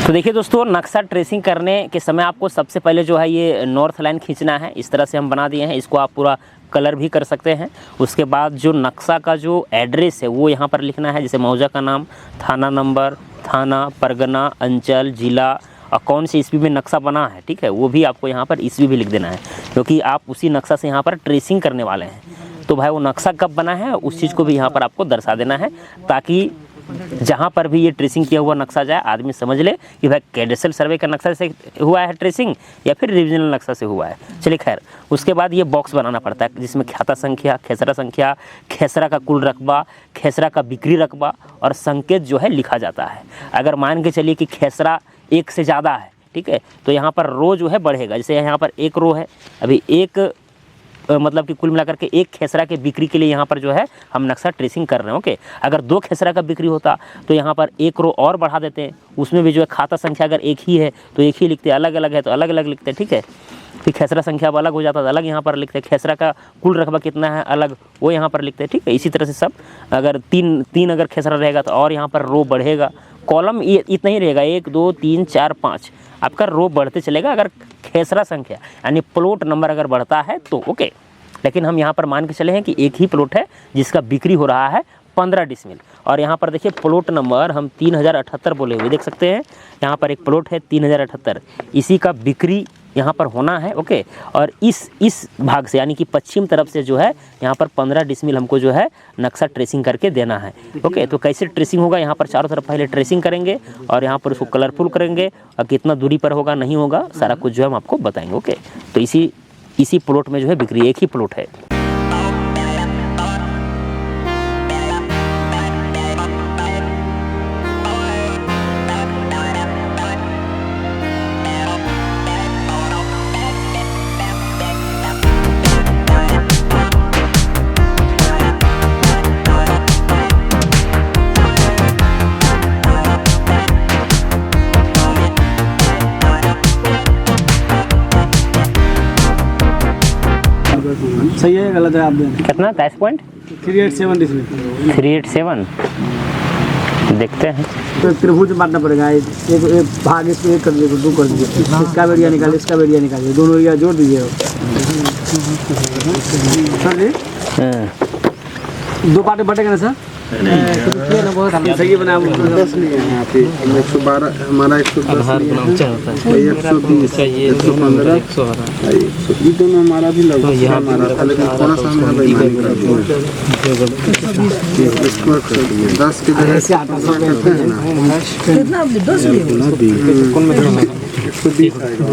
तो देखिए दोस्तों, नक्शा ट्रेसिंग करने के समय आपको सबसे पहले जो है ये नॉर्थ लाइन खींचना है। इस तरह से हम बना दिए हैं, इसको आप पूरा कलर भी कर सकते हैं। उसके बाद जो नक्शा का जो एड्रेस है वो यहाँ पर लिखना है, जैसे मौजा का नाम, थाना नंबर, थाना, परगना, अंचल, जिला और कौन सी ईस्वी में नक्शा बना है, ठीक है, वो भी आपको यहाँ पर ईस्वी भी लिख देना है, क्योंकि आप उसी नक्शा से यहाँ पर ट्रेसिंग करने वाले हैं। तो भाई वो नक्शा कब बना है उस चीज़ को भी यहाँ पर आपको दर्शा देना है, ताकि जहाँ पर भी ये ट्रेसिंग किया हुआ नक्शा जाए आदमी समझ ले कि भाई कैडेस्ट्रियल सर्वे का नक्शा से हुआ है ट्रेसिंग या फिर रिविजनल नक्शा से हुआ है। चलिए खैर, उसके बाद ये बॉक्स बनाना पड़ता है जिसमें खाता संख्या, खेसरा का कुल रकबा, खेसरा का बिक्री रकबा और संकेत जो है लिखा जाता है। अगर मान के चलिए कि खेसरा एक से ज़्यादा है, ठीक है, तो यहाँ पर रो जो है बढ़ेगा। जैसे यहाँ पर एक रो है, अभी एक मतलब कि कुल मिलाकर के एक खेसरा के बिक्री के लिए यहाँ पर जो है हम नक्शा ट्रेसिंग कर रहे हैं। ओके, अगर 2 खेसरा का बिक्री होता तो यहाँ पर एक रो और बढ़ा देते हैं, उसमें भी जो है खाता संख्या अगर एक ही है तो एक ही लिखते हैं, अलग अलग है तो अलग अलग लिखते हैं, ठीक है। फिर खेसरा संख्या अब अलग हो जाता है, अलग यहाँ पर लिखते हैं। खेसरा का कुल रकबा कितना है अलग, वो यहाँ पर लिखते हैं, ठीक है। इसी तरह से सब, अगर तीन अगर खेसरा रहेगा तो और यहाँ पर रो बढ़ेगा। कॉलम ये इतना ही रहेगा, 1 2 3 4 5 आपका रो बढ़ते चलेगा अगर खेसरा संख्या यानी प्लॉट नंबर अगर बढ़ता है तो। ओके, लेकिन हम यहाँ पर मान के चले हैं कि एक ही प्लॉट है जिसका बिक्री हो रहा है 15 डिसमिल। और यहाँ पर देखिए प्लॉट नंबर हम 3078 बोले हुए देख सकते हैं। यहाँ पर एक प्लॉट है 3078, इसी का बिक्री यहाँ पर होना है। ओके, और इस भाग से यानी कि पश्चिम तरफ से जो है यहाँ पर 15 डिसमिल हमको जो है नक्शा ट्रेसिंग करके देना है। ओके, तो कैसे ट्रेसिंग होगा, यहाँ पर चारों तरफ पहले ट्रेसिंग करेंगे और यहाँ पर उसको कलरफुल करेंगे और कितना दूरी पर होगा नहीं होगा सारा कुछ जो है हम आपको बताएंगे। ओके, तो इसी प्लॉट में जो है बिक्री, एक ही प्लॉट है। सही है गलत है आप दें। कितना 23 पॉइंट 387 डिसमिल 387 देखते हैं। तो एक त्रिभुज बांटना पड़ेगा, एक भाग इसको एक कर दीजिए, 2 कर दीजिए, इसका बेरिया निकालिए, इसका बेरिया निकालिए, दोनों एरिया जोड़ दीजिए सर जी। 2 पार्ट बटेगा ना सर? सही बना 10 लिए हैं यहाँ पे, 112 हमारा 110 120 115 100 दोनों हमारा भी लगभग हमारा था, लेकिन थोड़ा सा हमें बेईमानी कर दिया। 10 के जगह से आता करते हैं ना, कितना 10 कौन में 120 आएगा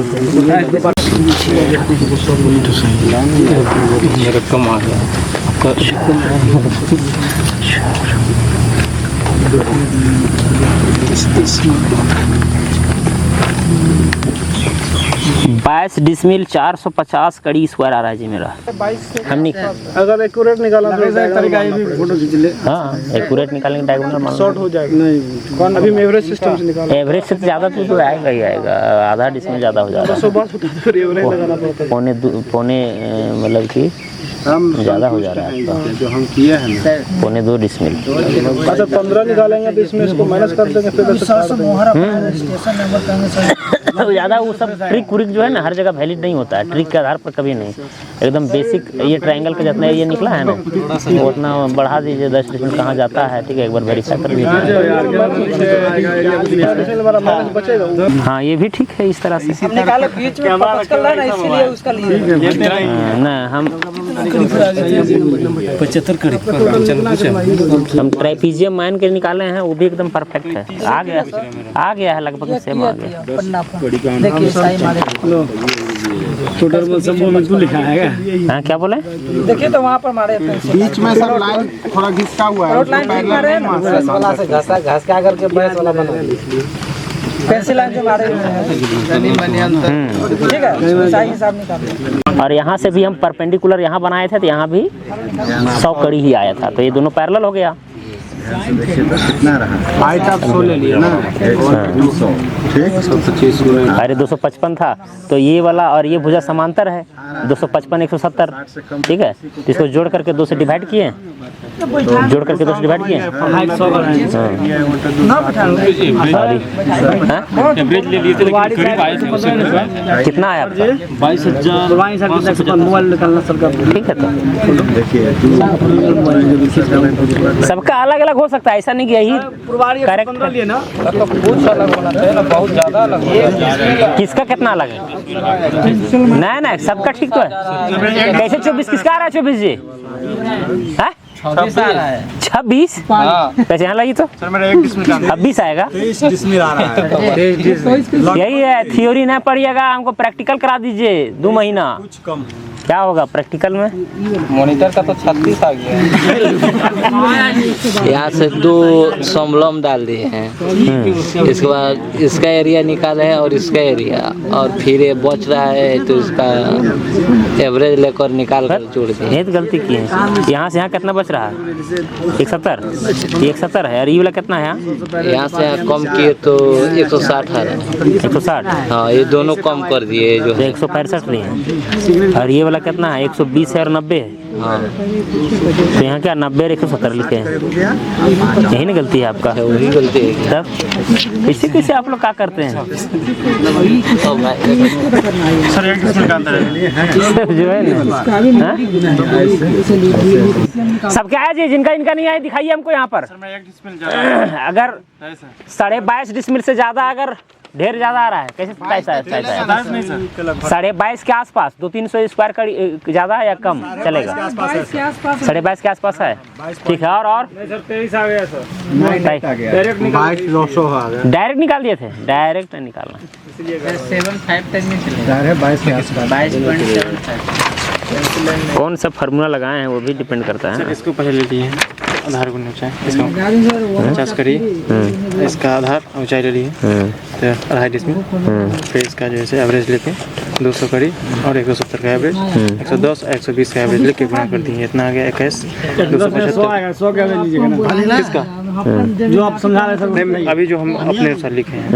रकम आ गया। 22 डिसमिल 450 कड़ी स्क्वायर आ रहा है जी मेरा। हम अगर एक्यूरेट निकाला तो तरीका ये भी फोटो खींच ले। हाँ, एक्यूरेट निकालेंगे, डायगोनल शॉर्ट हो जाएगा। नहीं कौन अभी एवरेज सिस्टम से निकाला, एवरेज से ज़्यादा तो आएगा ही आएगा, आधा डिसमिल ज़्यादा हो जाएगा। 200 होता है तो एवरेज लगाना पड़ता है। पौने मतलब कि ज़्यादा हो जा रहा है आपका, जो हम किए हैं ना 2.25 डिसमिल। अच्छा 15 निकालेंगे तो इसमें इसको माइनस कर देंगे, फिर ज़्यादा वो सब ट्रिक व्रिक जो है ना हर जगह वैलिड नहीं होता है, ट्रिक के आधार पर कभी नहीं। एकदम बेसिक ये ट्रायंगल का जितना ये निकला है ना वो उतना बढ़ा दीजिए, 10 डिसमिल कहाँ जाता है, ठीक है, एक बार वेरीफाई कर लीजिए। हाँ ये भी ठीक है, इस तरह से ना हम 75 कड़ी हम ट्राइपीजियम मान के निकाले हैं, वो भी एकदम परफेक्ट है, आ गया है लगभग सेम आ गया। देखिए टोटल सब में तू लिखा है क्या? हाँ क्या बोले? देखिए तो वहाँ पर हमारे बीच में सर लाइन थोड़ा घिसका हुआ है, वाला से घास का करके बैस वाला बना पेंसिल लाइन जो मारे ठीक है, सही हिसाब निकाल। और यहाँ से भी हम परपेंडिकुलर यहाँ बनाए थे तो यहाँ भी 100 कड़ी ही आया था, तो ये दोनों पैरेलल हो गया। कितना रहा? हाइट आप 100 ले लिए ना, 200 ठीक, 125 में अरे 255 था, तो ये वाला और ये भुजा समांतर है, 255 170, ठीक है। तो इसको जोड़ करके 2 से डिवाइड किए, जोड़ करके 2 से डिवाइड किए। हाइट 100 का है एवरेज ले लिए थे लेकिन करीब आए थे उससे। कितना आया आपका? 22,000 मोबाइल निकालना सर का। ठीक है, तो सबका अलग अलग हो सकता है, ऐसा नहीं कि यही करेक्ट है। ना बहुत ज़्यादा अलग किसका कितना अलग है? नहीं नहीं, सबका ठीक तो है। कैसे 24 किसका आ रहा है? 24 जी है 26 आ रहा है। 26 कैसे यहाँ लगी तो 26 आएगा। यही है, थ्योरी नहीं पढ़िएगा, हमको प्रैक्टिकल करा दीजिए 2 महीना। क्या होगा प्रैक्टिकल में? मॉनिटर का तो 36 आ गया। यहाँ से 2 समलम डाल दिए हैं, इसके बाद इसका एरिया निकाले है और इसका एरिया, और फिर ये बच रहा है तो इसका एवरेज लेकर निकाल कर जोड़ दिए। ये तो गलती की है। यहाँ से यहाँ कितना बच रहा है? 170 है, और ये वाला कितना है? यहाँ से यहाँ कम किए तो 160 आ रहा है। 160, हाँ, ये दोनों कम कर दिए जो तो 165 नहीं है। और ये वाला कितना है? 120 है और 90 है। हाँ, तो यहाँ क्या 90 और 170 लिखे हैं, यही ना गलती है आपका? वही गलती है। तब इसी कैसे आप लोग क्या करते हैं? सर एक डिस्मिल का अंतर है जो है ना, सब क्या है जी? जिनका इनका नहीं है दिखाइए हमको यहाँ पर। मैं 1 डिस्मिल ज़्यादा अगर 22.5 डिसमिल से ज्यादा, अगर ढेर ज्यादा आ रहा है, कैसे कैसा है? 22.5 के आसपास, 200-300 स्क्वायर का ज्यादा या कम चलेगा? 22.5 के आसपास है, ठीक है। और 23 आ गया सर। डायरेक्ट 200 आ गया। डायरेक्ट निकाल दिए थे? डायरेक्ट नहीं निकालना, 7.5 तक में चलेगा। 22 के आसपास 22.75। कौन सा फार्मूला लगाए हैं वो भी डिपेंड करता है। इसको पहले ले लिए हैं, आधार को ऊंचाई इसका 50 करिए, इसका आधार ऊंचाई ले लिए तो 2.5 डिसमिल, फिर इसका जो है एवरेज लेके 200 करी और 170 का एवरेज, 110 120 का एवरेज लेके गुणा कर दिए, इतना आ गया 21 275। 100 का एवरेज लीजिएगा ना। किसका? जो आप समझा रहे सर, नहीं, अभी जो हम अपने अनुसार लिखे हैं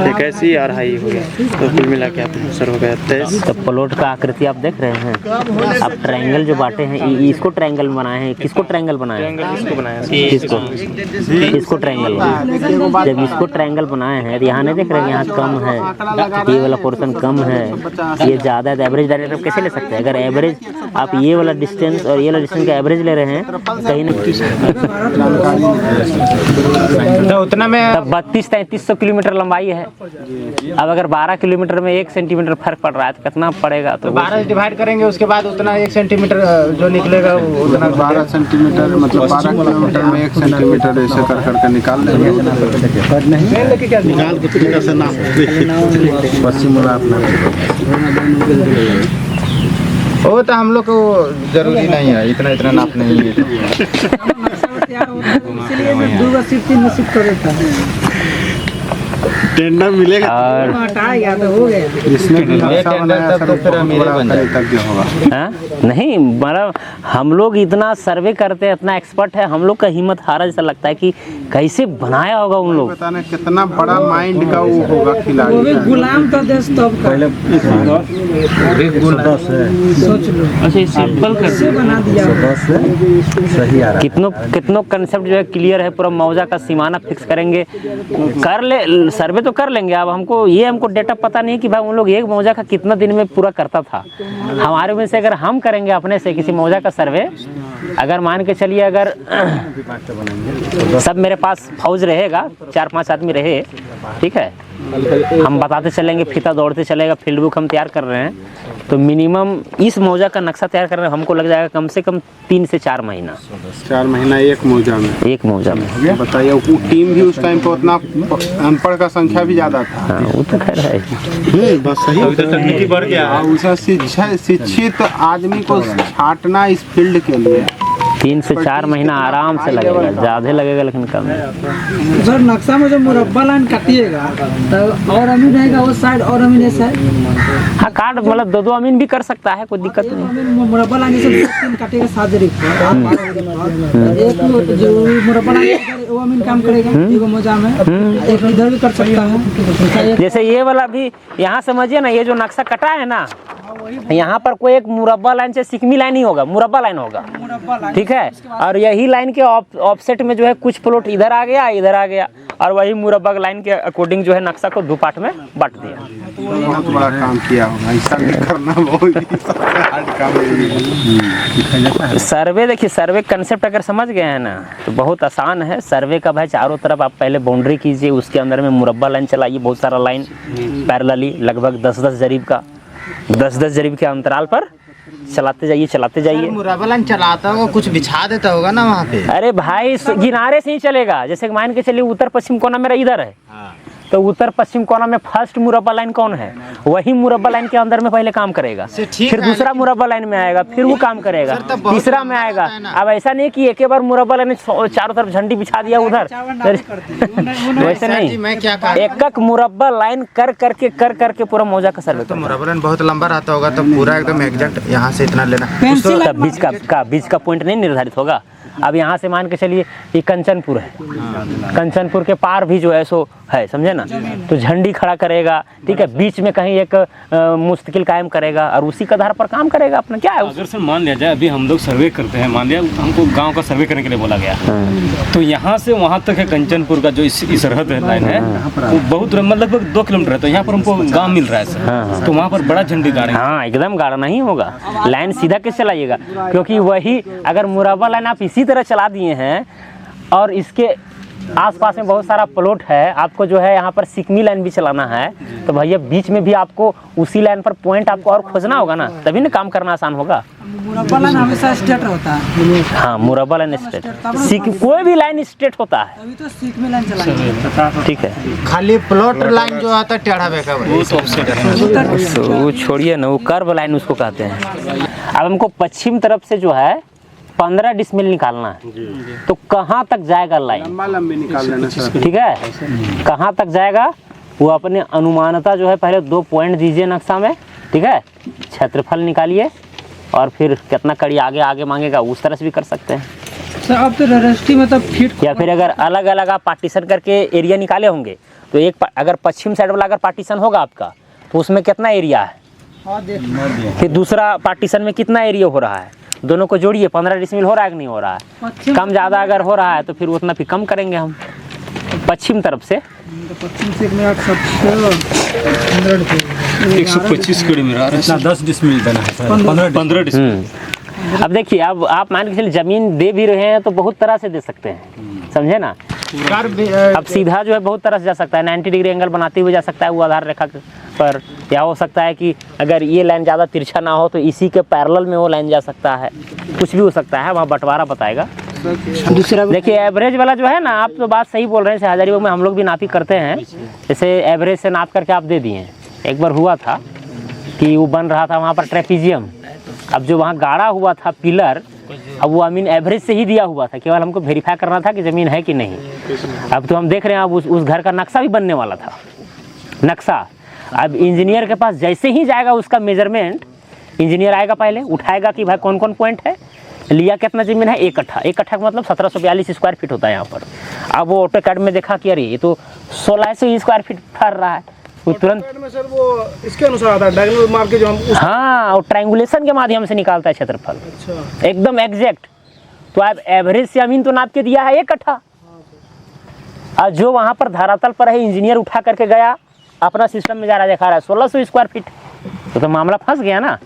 81 और हाई हो गया, तो कुल मिला के अपने अनुसार हो गया 23। तो प्लॉट का आकृति आप देख रहे हैं, आप ट्रायंगल जो बांटे हैं, इसको ट्रायंगल बनाए हैं, किसको ट्रायंगल बनाए हैं? इसको बनाया इसको ट्रायंगल बनाए। जब इसको ट्रायंगल बनाए हैं तो यहाँ नहीं देख रहे हैं, यहाँ कम है, ये वाला पोर्शन कम है, ये ज़्यादा है, तो एवरेज डायरेक्ट आप कैसे ले सकते हैं? अगर एवरेज आप ये वाला डिस्टेंस और ये वाला डिस्टेंस का एवरेज ले रहे हैं कहीं ना तो उतना में 32-3300 किलोमीटर लंबाई है। अब अगर 12 किलोमीटर में 1 सेंटीमीटर फर्क पड़ रहा है तो कितना पड़ेगा? तो 12 से डिवाइड करेंगे, उसके बाद उतना 1 सेंटीमीटर जो निकलेगा उतना 12 सेंटीमीटर, मतलब 12 किलोमीटर में 1 सेंटीमीटर ऐसे कर करके निकाल लेंगे। निकाल के तरीका से नाप पश्चिम वाला अपना वो तो हम लोग को जरूरी नहीं है, इतना नाप नहीं है। टेंडर मिलेगा और इसमें भी नक्शा बनाया सर, बहुत बड़ा तज्ञ होगा। हाँ? नहीं, मतलब हम लोग इतना सर्वे करते हैं, इतना एक्सपर्ट है, हम लोग का हिम्मत हारा जैसा लगता है कि कैसे बनाया होगा उन लोग। पता नहीं कितना बड़ा माइंड का वो होगा खिलाड़ी। गुलाम तो देश तब पहले सोच लो, अच्छा सिंपल कर बना दिया सही आ रहा कितनों कंसेप्ट जो है क्लियर है, पूरा मौजा का सीमाना फिक्स करेंगे, कर ले सर्वे तो कर लेंगे। अब हमको डेटा पता नहीं कि भाई उन लोग एक मौजा का कितना दिन में पूरा करता था। हमारे में से अगर हम करेंगे अपने से किसी मौजा का सर्वे, अगर मान के चलिए अगर सब मेरे पास फौज रहेगा, 4-5 आदमी रहे, ठीक है, हम बताते चलेंगे, फीता दौड़ते चलेगा, फील्ड बुक हम तैयार कर रहे हैं, तो मिनिमम इस मौजा का नक्शा तैयार करने में हमको लग जाएगा कम से कम 3 से 4 महीना। 4 महीना एक मौजा में। एक मौजा में बताइए, वो टीम भी उस टाइम पे उतना अनपढ़ का संख्या भी ज्यादा था। हाँ, वो तो खैर है। बस सही। तकनीकी बढ़ गया है। उसे शिक्षित आदमी को छांटना इस फील्ड के लिए 3 से 4 महीना आराम से लगेगा, ज़्यादा लगेगा लेकिन कम है। सर नक्शा में जो मुरब्बा लाइन काटिएगा तो और अमीन रहेगा उस साइड और अमीन इस साइड। हाँ काट मतलब 2 अमीन भी कर सकता है, कोई दिक्कत नहीं। मुरब्बा लाइन जैसे 3 काटिएगा 7 तारीख को, एक जो मुरब्बा लाइन वो अमीन काम करेगा, एगो मोजा में एक इधर भी कर सकता है। जैसे ये वाला भी यहाँ समझिए ना, ये जो नक्शा कटा है ना, यहाँ पर कोई एक मुरब्बा लाइन से सिकमी लाइन ही होगा, मुरब्बा लाइन होगा, ठीक है। और यही लाइन के ऑफसेट में जो है कुछ प्लॉट इधर आ गया, इधर आ गया, और वही मुरब्बा लाइन के अकॉर्डिंग जो है नक्शा को 2 पार्ट में बांट दिया। बहुत बड़ा काम किया होगा, ऐसा भी करना बहुत हार्ड काम है। सर्वे देखिए, सर्वे कंसेप्ट अगर समझ गए हैं ना तो बहुत आसान है। सर्वे का भाई चारों तरफ आप पहले बाउंड्री कीजिए, उसके अंदर में मुरब्बा लाइन चलाइए, बहुत सारा लाइन पैरेलली, लगभग 10-10 जरीब का, 10-10 जरीब के अंतराल पर चलाते जाइए। मुरब्बा लाइन चलाता होगा, कुछ बिछा देता होगा ना वहाँ पे। अरे भाई किनारे से ही चलेगा, जैसे मान के चलिए उत्तर पश्चिम कोना मेरा इधर है, तो उत्तर पश्चिम कोना में फर्स्ट मुरब्बा लाइन कौन है, वही मुरब्बा लाइन के अंदर में पहले काम करेगा, फिर दूसरा मुरब्बा लाइन में आएगा, फिर वो काम करेगा, तीसरा में आएगा। अब ऐसा नहीं कि एक बार मुरब्बा लाइन चारों तरफ झंडी बिछा दिया उधर, वैसे नहीं, मैं क्या कहा, एक मुरब्बा लाइन कर करके पूरा मौजा का सर्वे। तो मुरब्बा लाइन बहुत लंबा रहता होगा, तो पूरा एकदम एग्जैक्ट यहाँ से इतना लेना, बीच का पॉइंट नहीं निर्धारित होगा। अब यहाँ से मान के चलिए ये कंचनपुर है, कंचनपुर के पार भी जो है सो है, समझे ना, तो झंडी खड़ा करेगा, ठीक है, बीच में कहीं एक मुस्तकिल कायम करेगा और उसी के आधार पर काम करेगा अपना। क्या है अगर सर मान लिया जाए अभी हम लोग सर्वे करते हैं, मान लिया हमको गांव का सर्वे करने के लिए बोला गया, तो यहाँ से वहाँ तक है कंचनपुर का जो इस सरहद लाइन है वो बहुत लगभग 2 किलोमीटर है, तो यहाँ पर हमको गाँव मिल रहा है सर, तो वहाँ पर बड़ा झंडी गाड़ेंगे। हाँ एकदम गाड़ा नहीं होगा, लाइन सीधा कैसे चलाइएगा, क्योंकि वही अगर मुरब्बा लाइन आप इसी तरह चला दिए हैं और इसके आसपास में बहुत सारा प्लॉट है, आपको जो है यहाँ पर सिकमी लाइन भी चलाना है, तो भैया बीच में भी आपको उसी लाइन पर पॉइंट आपको और खोजना होगा ना, तभी ना काम करना आसान होगा। मुरब्बा लाइन हमेशा स्ट्रेट होता है। हाँ मुरब्बा लाइन स्ट्रेट, कोई भी लाइन स्ट्रेट होता है, अभी तो सिकमी लाइन चलाएंगे, ठीक है। खाली प्लॉट लाइन जो आता है टेढ़ा बेका वो छोड़िए ना, वो कर्व लाइन उसको कहते हैं। अब हमको पश्चिम तरफ से जो है 15 डिसमिल निकालना है, तो कहाँ तक जाएगा लाइन, लंबी निकाल देना सर, ठीक है, कहाँ तक जाएगा वो अपने अनुमानता जो है पहले 2 पॉइंट दीजिए नक्शा में, ठीक है, क्षेत्रफल निकालिए और फिर कितना कड़ी आगे मांगेगा उस तरह से भी कर सकते हैं सर। अब तो रजिस्ट्री में तो फीट, या फिर अगर अलग अलग आप पार्टीशन करके एरिया निकाले होंगे, तो एक अगर पश्चिम साइड वाला अगर पार्टीशन होगा आपका तो उसमें कितना एरिया है, फिर दूसरा पार्टीशन में कितना एरिया हो रहा है, दोनों को जोड़िए, 15 डिसमिल हो रहा है कि नहीं हो रहा है, कम ज़्यादा अगर हो रहा है तो फिर उतना फिर कम करेंगे हम पश्चिम तरफ से। पश्चिम से 125 कड़ी मेरा 10 डिसमिल देना है सर, 15 डिसमिल। अब देखिए, अब आप मान के चलिए जमीन दे भी रहे हैं तो बहुत तरह से दे सकते हैं, समझे ना। अब सीधा जो है बहुत तरह से जा सकता है, 90 डिग्री एंगल बनाते हुए जा सकता है वो आधार रेखा पर, या हो सकता है कि अगर ये लाइन ज़्यादा तिरछा ना हो तो इसी के पैरेलल में वो लाइन जा सकता है, कुछ भी हो सकता है, वहाँ बंटवारा बताएगा। दूसरा देखिए एवरेज वाला जो है ना, आप तो बात सही बोल रहे हैं, हजारीबाग में हम लोग भी नापी करते हैं, जैसे एवरेज से नाप करके आप दे दिए। एक बार हुआ था कि वो बन रहा था वहाँ पर ट्रेपीजियम, अब जो वहाँ गाड़ा हुआ था पिलर, अब वो अमीन एवरेज से ही दिया हुआ था, केवल हमको वेरीफाई करना था कि ज़मीन है कि नहीं। अब तो हम देख रहे हैं अब उस घर का नक्शा भी बनने वाला था, नक्शा। अब इंजीनियर के पास जैसे ही जाएगा उसका मेजरमेंट, इंजीनियर आएगा पहले उठाएगा कि भाई कौन कौन पॉइंट है, लिया कितना ज़मीन है, 1 कट्ठा, 1 कट्ठा का मतलब 1742 स्क्वायर फीट होता है यहाँ पर। अब वो ऑटो कैड में देखा कि अरे ये तो 1600 स्क्वायर फीट ठहर रहा है, वो तुरंत में सर वो इसके अनुसार आता है डायगोनल माप के जो हम हाँ, और ट्रायंगुलेशन के माध्यम से निकालता है क्षेत्रफल, अच्छा एकदम एग्जैक्ट। तो आप एवरेज से अमीन तो नाप के दिया है 1 कट्ठा, और जो वहाँ पर धरातल पर है इंजीनियर उठा करके गया अपना सिस्टम में जा रहा दिखा रहा है 1600 स्क्वायर फीट, तो मामला फंस गया ना।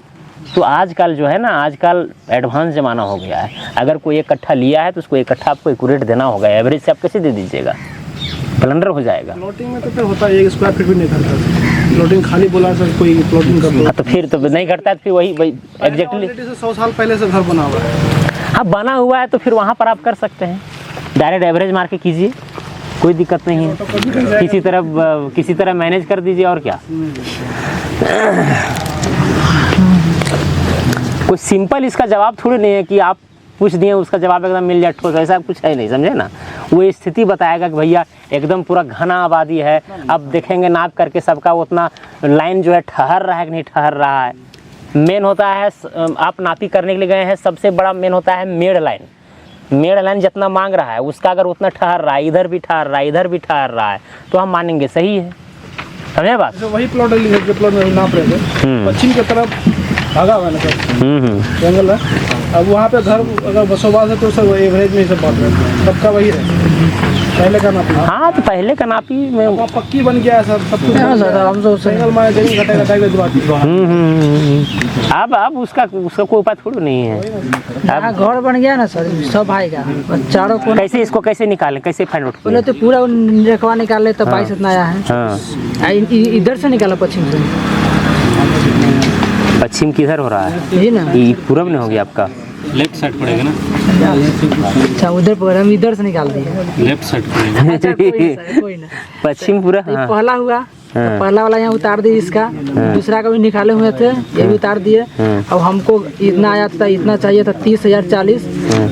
तो आजकल जो है ना, आजकल एडवांस ज़माना हो गया है, अगर कोई 1 कट्ठा लिया है तो उसको 1 कट्ठा आपको एक्यूरेट देना होगा, एवरेज से आप कैसे दे दीजिएगा, ब्लंडर हो जाएगा। प्लॉटिंग में तो फिर होता है 1 स्क्वायर फीट भी नहीं करता, प्लॉटिंग खाली बोला सर कोई प्लॉटिंग का, तो फिर तो नहीं करता है, फिर वही एग्जैक्टली 100 साल पहले से घर बना हुआ है। हाँ बना हुआ है, तो फिर वहाँ पर आप कर सकते हैं, डायरेक्ट एवरेज मार के कीजिए, कोई दिक्कत नहीं है, किसी तरह मैनेज कर दीजिए, और क्या। कोई सिंपल इसका जवाब थोड़ी नहीं है कि आप पूछ दिए उसका जवाब एकदम मिल जाए ठोस, ऐसा कुछ है नहीं, समझे ना। वो स्थिति बताएगा कि भैया एकदम पूरा घना आबादी है, अब देखेंगे नाप करके सबका उतना लाइन जो है ठहर रहा है कि नहीं ठहर रहा है। मेन होता है आप नापी करने के लिए गए हैं, सबसे बड़ा मेन होता है मेड़ लाइन। मेड़ लाइन जितना मांग रहा है उसका अगर उतना ठहर रहा है, इधर भी ठहर रहा है, इधर भी ठहर रहा है, तो हम मानेंगे सही है। समझे बात? जो वही प्लॉट है जो प्लॉट में नाप रहे थे, पश्चिम की तरफ भागा हुआ है ना सर, जंगल है। अब वहाँ पे घर अगर बसोबास है तो सर एवरेज में ही सब बात है, सबका वही है पहले का नापी। हाँ तो पहले का नापी में वहाँ पक्की बन गया है सर, सब कुछ हम तो जंगल में जमीन अब उसका कोई उपाय थोड़ी नहीं है। अब घर बन गया ना सर, सब आएगा चारों को। कैसे इसको कैसे निकालें, कैसे फाइंड आउट पहले तो पूरा रखवा निकाले तो 22 इतना आया है। हाँ इधर से निकाला पश्चिम से। पश्चिम किधर हो रहा है? यही ना, ये पूरब में हो गया आपका, लेफ्ट साइड पड़ेगा ना, अच्छा उधर पर हम इधर से निकाल दिए। लेफ्ट साइड पड़ेगा। अच्छा कोई ना, पश्चिम पूरा। ये हाँ पहला हुआ, तो पहला वाला यहाँ उतार दिए, इसका दूसरा का भी निकाले हुए थे, ये भी उतार दिए। अब हमको इतना आया था, इतना चाहिए था 30,040,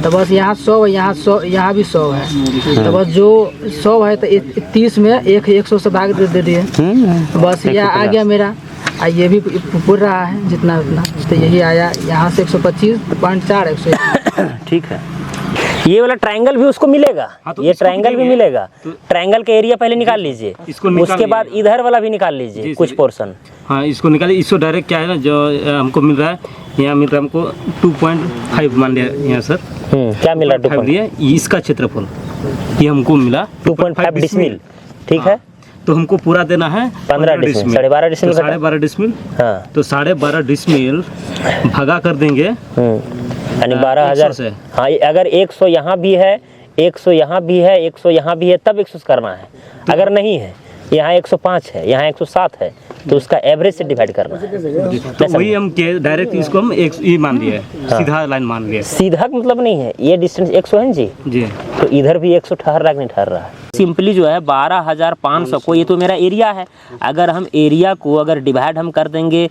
तो बस यहाँ 100 है, यहाँ 100, यहाँ भी 100 है, तो बस जो 100 है तो 30 में 100 से भाग दे दिए, बस ये आ गया मेरा। ये भी पूर रहा है जितना उतना, तो यही आया यहाँ से 125.4 100। ठीक है, ये वाला ट्रायंगल भी उसको मिलेगा। हाँ, तो ये ट्रायंगल भी मिलेगा। ट्रायंगल का एरिया पहले निकाल लीजिए, उसके बाद इधर वाला भी निकाल लीजिए कुछ पोर्शन। हाँ इसको निकालिए। इसको डायरेक्ट क्या है ना, जो हमको मिल रहा है यहाँ मिल रहा है हमको 2.5 मान लिया यहाँ सर। क्या मिला? 2.5 दिया, इसका क्षेत्रफल ये हमको मिला 2.5 डिसमिल। ठीक है, तो हमको पूरा देना है 15 डिसमिल, 12.5 डिसमिल, 12.5 डिसमिल। हाँ तो 12.5 डिसमिल भगा कर देंगे यानी 12,000 से। हाँ अगर 100 यहाँ भी है, 100 यहाँ भी है, 100 यहाँ भी है, तब 100 करना है। अगर नहीं है, यहाँ 105 है, यहाँ 107 है, तो उसका एवरेज से डिवाइड करना है। तो वही हम डायरेक्ट इसको हम ये मान लिए, सीधा लाइन मान लिए। सीधा मतलब नहीं है, ये डिस्टेंस 100 है जी, तो इधर भी 100 ठहर रहा है कि नहीं ठहर रहा है। सिंपली जो है 12,500 को, ये तो मेरा एरिया है, अगर हम एरिया को अगर डिवाइड हम कर देंगे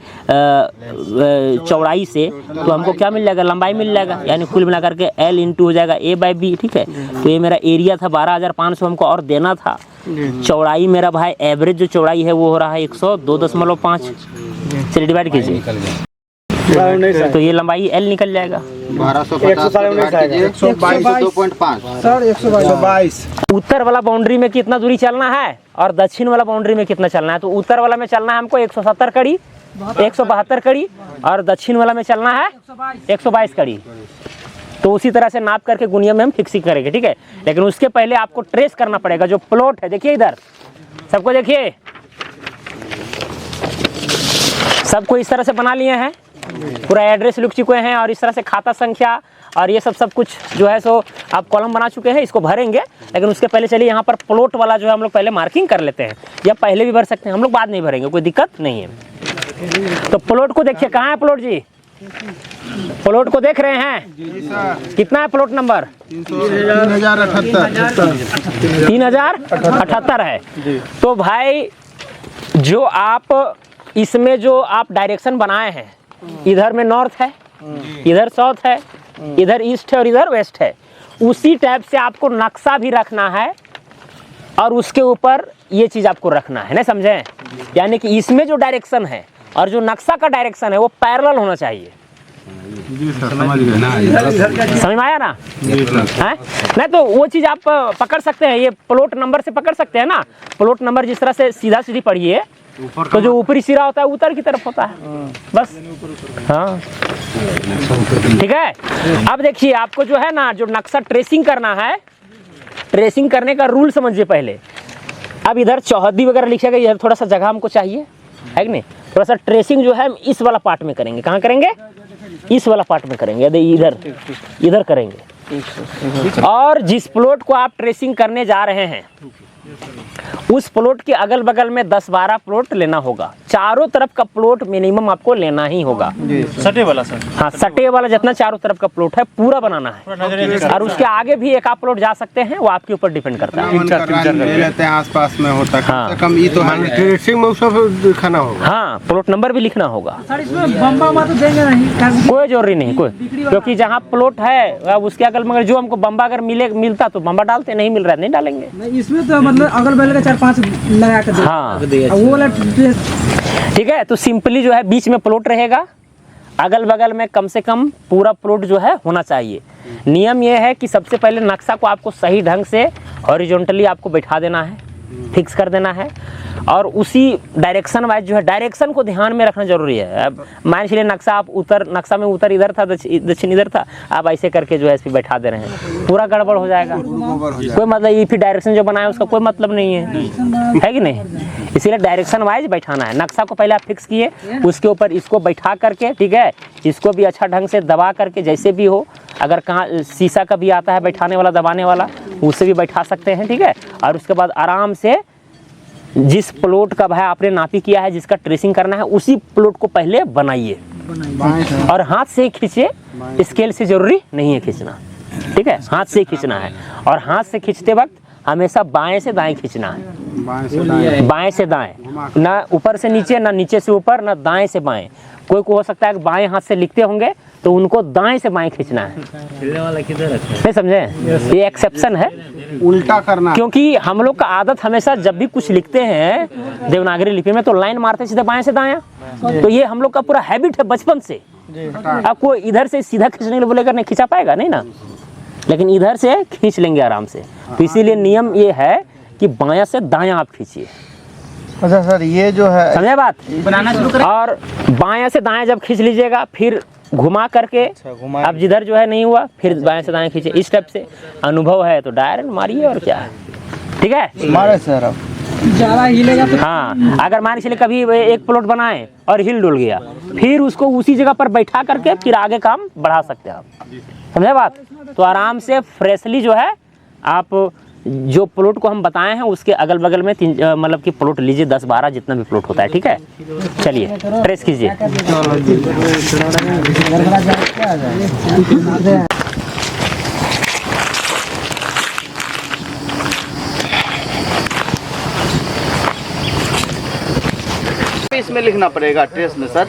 चौड़ाई से, तो हमको क्या मिल जाएगा? लंबाई मिल जाएगा, यानी कुल मिला करके L इंटू हो जाएगा A/B। ठीक है, तो ये मेरा एरिया था 12,500, हमको और देना था। चौड़ाई मेरा भाई एवरेज जो चौड़ाई है वो हो रहा है 102.5। चलिए डिवाइड कीजिए, तो ये लंबाई L निकल जाएगा। 122। उत्तर वाला बाउंड्री में कितना दूरी चलना है और दक्षिण वाला बाउंड्री में कितना चलना है? तो उत्तर वाला में चलना है हमको 170 कड़ी, 172 कड़ी, और दक्षिण वाला में चलना है 122 कड़ी। तो उसी तरह से नाप करके गुनिया में हम फिक्सिंग करेंगे। ठीक है, लेकिन उसके पहले आपको ट्रेस करना पड़ेगा जो प्लॉट है। देखिए इधर सबको, देखिए सबको इस तरह से बना लिए हैं, पूरा एड्रेस लिख चुके हैं, और इस तरह से खाता संख्या और ये सब कुछ जो है सो आप कॉलम बना चुके हैं। इसको भरेंगे, लेकिन उसके पहले चलिए यहाँ पर प्लॉट वाला जो है हम लोग पहले मार्किंग कर लेते हैं, या पहले भी भर सकते हैं हम लोग, बाद नहीं भरेंगे, कोई दिक्कत नहीं है। तो प्लॉट को देखिए, कहाँ है प्लॉट जी? प्लॉट को देख रहे हैं? कितना है प्लॉट नंबर? 3078 है। तो भाई जो आप इसमें जो आप डायरेक्शन बनाए हैं, इधर में नॉर्थ है, इधर साउथ है, इधर ईस्ट है और इधर वेस्ट है, उसी टाइप से आपको नक्शा भी रखना है, और उसके ऊपर ये चीज़ आपको रखना है, ना समझे? यानी कि इसमें जो डायरेक्शन है और जो नक्शा का डायरेक्शन है वो पैरेलल होना चाहिए। समझ में आया ना? है नहीं तो वो चीज़ आप पकड़ सकते हैं, ये प्लॉट नंबर से पकड़ सकते हैं ना। प्लॉट नंबर जिस तरह से सीधा सीधी पढ़िए, तो जो ऊपरी सिरा होता है उत्तर की तरफ होता है, बस। हाँ ठीक है। अब देखिए आपको जो है ना, जो नक्शा ट्रेसिंग करना है, ट्रेसिंग करने का रूल समझिए पहले। अब इधर चौहद्दी वगैरह लिखेगा, इधर थोड़ा सा जगह हमको चाहिए, है कि नहीं? थोड़ा सा ट्रेसिंग जो है इस वाला पार्ट में करेंगे। कहाँ करेंगे? इस वाला पार्ट में करेंगे, यदि इधर करेंगे। और जिस प्लॉट को आप ट्रेसिंग करने जा रहे हैं उस प्लॉट के अगल बगल में 10-12 प्लॉट लेना होगा। चारों तरफ का प्लॉट मिनिमम आपको लेना ही होगा। सटे वाला सर। हाँ, सटे वाला जितना चारों तरफ का प्लॉट है पूरा बनाना है। और उसके आगे भी एक आप प्लॉट जा सकते हैं, वो आपके ऊपर डिपेंड करता है। ले लेते हैं आसपास में होता है, हाँ। कम से कम ये तो है ट्रेसिंग में सब दिखाना होगा। हाँ, प्लॉट नंबर भी लिखना होगा। सर इसमें बम्बा तो देंगे नहीं, कोई जरूरी नहीं, कोई, क्योंकि जहाँ प्लॉट है अब उसके अगल बगल जो हमको बम्बा अगर मिलता तो बम्बा डालते, नहीं मिल रहा है नहीं डालेंगे। इसमें तो मतलब अगल बगल का 4-5 लगा कर हाँ वो वाला ठीक है। तो सिंपली जो है बीच में प्लॉट रहेगा, अगल बगल में कम से कम पूरा प्लॉट जो है होना चाहिए। नियम ये है कि सबसे पहले नक्शा को आपको सही ढंग से हॉरिजॉन्टली आपको बैठा देना है, फिक्स कर देना है, और उसी डायरेक्शन वाइज जो है डायरेक्शन को ध्यान में रखना जरूरी है। अब मान चलिए नक्शा में उत्तर इधर था, दक्षिण इधर था, आप ऐसे करके जो है इस बैठा दे रहे हैं, पूरा गड़बड़ हो जाएगा। कोई मतलब ये फिर डायरेक्शन जो बनाया उसका कोई मतलब नहीं है कि नहीं। इसीलिए डायरेक्शन वाइज बैठाना है। नक्शा को पहले आप फिक्स किए, उसके ऊपर इसको बैठा करके, ठीक है, इसको भी अच्छा ढंग से दबा करके, जैसे भी हो, अगर कहाँ शीशा का भी आता है बैठाने वाला, दबाने वाला, उससे भी बैठा सकते हैं, ठीक है। और उसके बाद आराम से जिस प्लॉट का भाई आपने नापी किया है, जिसका ट्रेसिंग करना है, उसी प्लॉट को पहले बनाइए और हाथ से खींचे, स्केल से जरूरी नहीं है खींचना, ठीक है, हाथ से खींचना है। और हाथ से खींचते वक्त हमेशा बाएं से दाएं खींचना है, बाएं से दाएं, ना ऊपर से नीचे, ना नीचे से ऊपर, ना दाएं से बाएं। कोई को हो सकता है कि बाएं हाथ से लिखते होंगे तो उनको दाएं से बाएं खींचना है। नहीं समझे, ये एक्सेप्शन है, उल्टा करना, क्योंकि हम लोग का आदत हमेशा जब भी कुछ लिखते हैं देवनागरी लिपि में तो लाइन मारते सीधे बाएं से दाएं, तो ये हम लोग का पूरा हैबिट है बचपन से। आपको इधर से सीधा खींचने के लिए बोलेगा नहीं खींचा पाएगा नहीं ना, लेकिन इधर से खींच लेंगे आराम से। तो इसीलिए नियम ये है कि बायां से दायां आप खींचिए। अच्छा सर, ये जो है समझे बात, बनाना शुरू करें। और बायां से दायां जब खींच लीजिएगा, फिर घुमा करके अब जिधर जो है नहीं हुआ, फिर बाएं से दाएं खींचे। इस टाइप से अनुभव है तो डायरेक्ट मारिए, और क्या है, ठीक है। मारे सर अब ज्यादा हिलेगा तो हाँ, अगर मान चलिए कभी एक प्लॉट बनाए और हिल डुल गया, फिर उसको उसी जगह पर बैठा करके फिर आगे काम बढ़ा सकते हैं आप, समझे बात। तो आराम से फ्रेशली जो है आप जो प्लॉट को हम बताए हैं उसके अगल बगल में मतलब कि प्लॉट लीजिए, 10-12 जितना भी प्लॉट होता है, ठीक है। चलिए ट्रेस कीजिए। इसमें लिखना पड़ेगा ट्रेस में सर।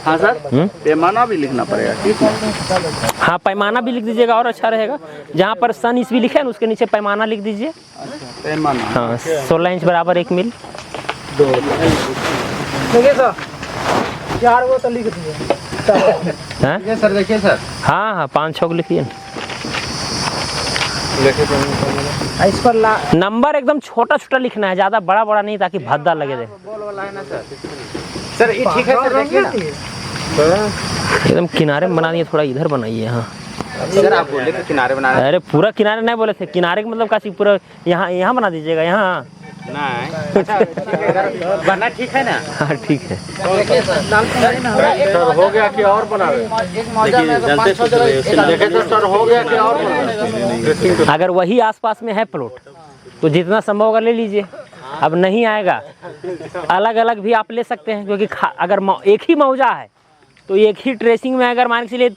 हाँ सर, पैमाना भी लिखना पड़ेगा, ठीक है। हाँ, पैमाना भी लिख दीजिएगा और अच्छा रहेगा। जहाँ पर सन ईस्वी लिखे है ना उसके नीचे पैमाना लिख दीजिए। पैमाना, हाँ, 16 इंच बराबर 1 मील। देखिए सर, 4 वो तो लिख दीजिए। हाँ सर देखिए सर, हाँ हाँ, 5-6 लिखिए। इस पर नंबर एकदम छोटा छोटा लिखना है, ज्यादा बड़ा बड़ा नहीं, ताकि भद्दा लगे दे। सर ये ठीक है सर, देखिए ना एकदम किनारे में बना दिए, थोड़ा इधर बनाइए। हाँ सर, आप बोले कि किनारे बना रहे अरे पूरा किनारे नहीं बोले थे, किनारे का मतलब काशी पूरा यहाँ बना दीजिएगा, यहाँ। बनना ठीक है ना। हाँ ठीक है। सर हो गया कि और बना रहे? सर हो गया कि और बना रहे? अगर वही आसपास में है प्लॉट तो जितना संभव होगा ले लीजिए। अब नहीं आएगा अलग अलग भी आप ले सकते हैं, क्योंकि अगर एक ही मौजा है तो एक ही ट्रेसिंग में अगर मान के चलिए